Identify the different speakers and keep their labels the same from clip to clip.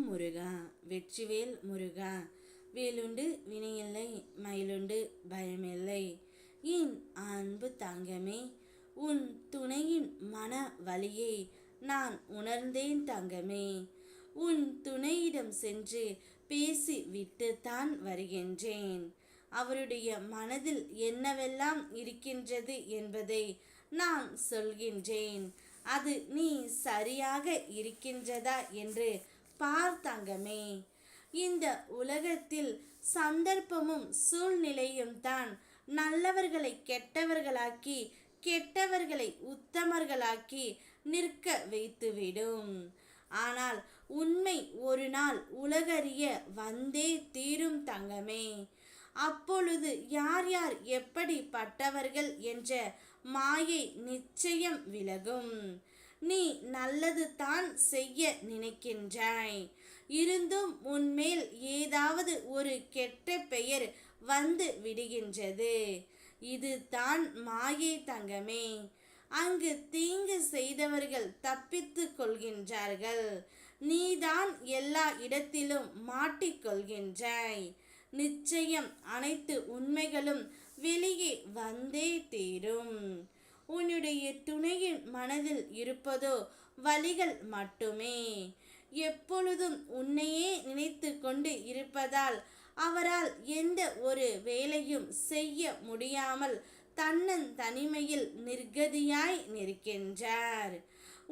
Speaker 1: முருகா வெற்றிவேல் முருகா. வேலுண்டு வினையில்லை, மயிலுண்டு பயமில்லை. என் அன்பு தங்கமே, உன் துணையின் மன வலியை நான் உணர்ந்தேன் தங்கமே. உன் துணையிடம் சென்று பேசி விட்டுத்தான் வருகின்றேன். அவருடைய மனதில் என்னவெல்லாம் இருக்கின்றது என்பதை நான் சொல்கின்றேன். அது நீ சரியாக இருக்கின்றதா என்று பார் தங்கமே. இந்த உலகத்தில் சந்தர்ப்பமும் சூழ்நிலையும் தான் நல்லவர்களை கெட்டவர்களாக்கி, கெட்டவர்களை உத்தமர்களாக்கி நிற்க வைத்துவிடும். ஆனால் உண்மை ஒரு நாள் உலகறிய வந்தே தீரும் தங்கமே. அப்பொழுது யார் யார் எப்படிப்பட்டவர்கள் என்ற மாயை நிச்சயம் விலகும். நீ நல்லது தான் செய்ய நினைக்கின்றாய், இருந்தும் உன்மேல் ஏதாவது ஒரு கெட்ட பெயர் வந்து விடுகின்றது. இது தான் மாயை தங்கமே. அங்கு தீங்கு செய்தவர்கள் தப்பித்து கொள்கின்றார்கள், நீதான் எல்லா இடத்திலும் மாட்டிக்கொள்கின்றாய். நிச்சயம் அனைத்து உண்மைகளும் வெளியே வந்தே தீரும். உன்னுடைய துணையின் மனதில் இருப்பதோ வலிகள் மட்டுமே. எப்பொழுதும் உன்னையே நினைத்து கொண்டு இருப்பதால் அவரால் எந்த ஒரு வேலையும் செய்ய முடியாமல் தனிமையில் நிர்கதியாய் நிற்கின்றார்.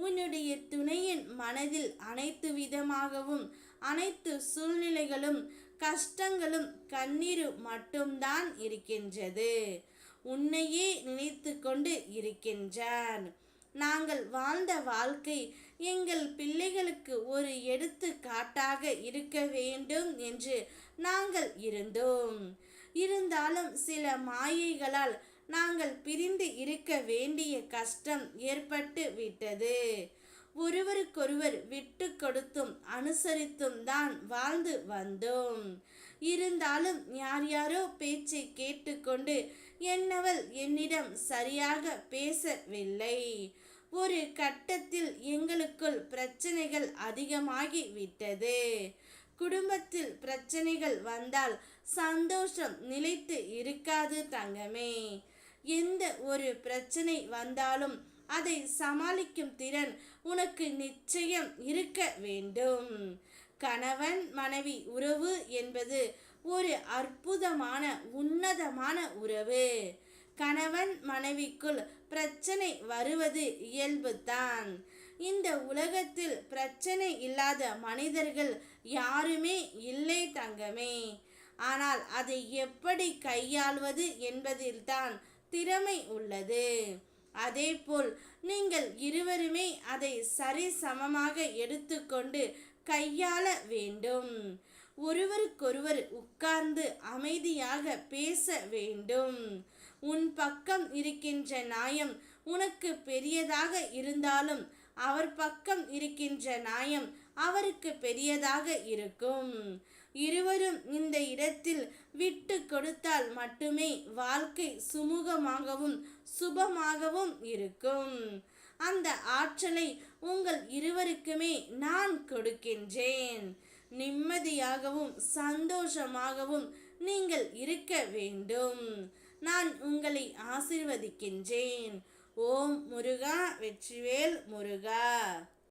Speaker 1: உன்னுடைய துணையின் மனதில் அனைத்து விதமாகவும் அனைத்து சூழ்நிலைகளும் கஷ்டங்களும் கண்ணீரும் மட்டும்தான் இருக்கின்றது. உன்னையே நினைத்து கொண்டு இருக்கின்றார். நாங்கள் வாழ்ந்த வாழ்க்கை எங்கள் பிள்ளைகளுக்கு ஒரு எடுத்துக்காட்டாக இருக்க வேண்டும் என்று நாங்கள் இருந்தோம். இருந்தாலும் சில மாயைகளால் நாங்கள் பிரிந்து இருக்க வேண்டிய கஷ்டம் ஏற்பட்டு விட்டது. ஒருவருக்கொருவர் விட்டு கொடுத்தும் அனுசரித்தும் தான் வாழ்ந்து வந்தோம். இருந்தாலும் யார் யாரோ பேச்சை கேட்டுக்கொண்டு என்னவள் என்னிடம் சரியாக பேசவில்லை. ஒரு கட்டத்தில் எங்களுக்குள் பிரச்சனைகள் அதிகமாகி விட்டது. குடும்பத்தில் பிரச்சனைகள் வந்தால் சந்தோஷம் நிலைத்து இருக்காது தங்கமே. எந்த ஒரு பிரச்சனை வந்தாலும் அதை சமாளிக்கும் திறன் உனக்கு நிச்சயம் இருக்க வேண்டும். கணவன் மனைவி உறவு என்பது ஒரு அற்புதமான உன்னதமான உறவு. கணவன் மனைவிக்குள் பிரச்சனை வருவது இயல்புதான். இந்த உலகத்தில் பிரச்சனை இல்லாத மனிதர்கள் யாருமே இல்லை தங்கமே. ஆனால் அதை எப்படி கையாள்வது என்பதில்தான் திறமை உள்ளது. அதேபோல் நீங்கள் இருவருமே அதை சரிசமமாக எடுத்துக்கொண்டு கையாள வேண்டும். ஒருவருக்கொருவர் உட்கார்ந்து அமைதியாக பேச வேண்டும். உன் பக்கம் இருக்கின்ற நியாயம் உனக்கு பெரியதாக இருந்தாலும் அவர் பக்கம் இருக்கின்ற நியாயம் அவருக்கு பெரியதாக இருக்கும். இருவரும் இந்த இடத்தில் விட்டு கொடுத்தால் மட்டுமே வாழ்க்கை சுமூகமாகவும் சுபமாகவும் இருக்கும். அந்த ஆற்றலை உங்கள் இருவருக்குமே நான் கொடுக்கின்றேன். நிம்மதியாகவும் சந்தோஷமாகவும் நீங்கள் இருக்க வேண்டும். நான் உங்களை ஆசீர்வதிக்கின்றேன். ஓம் முருகா வெற்றிவேல் முருகா.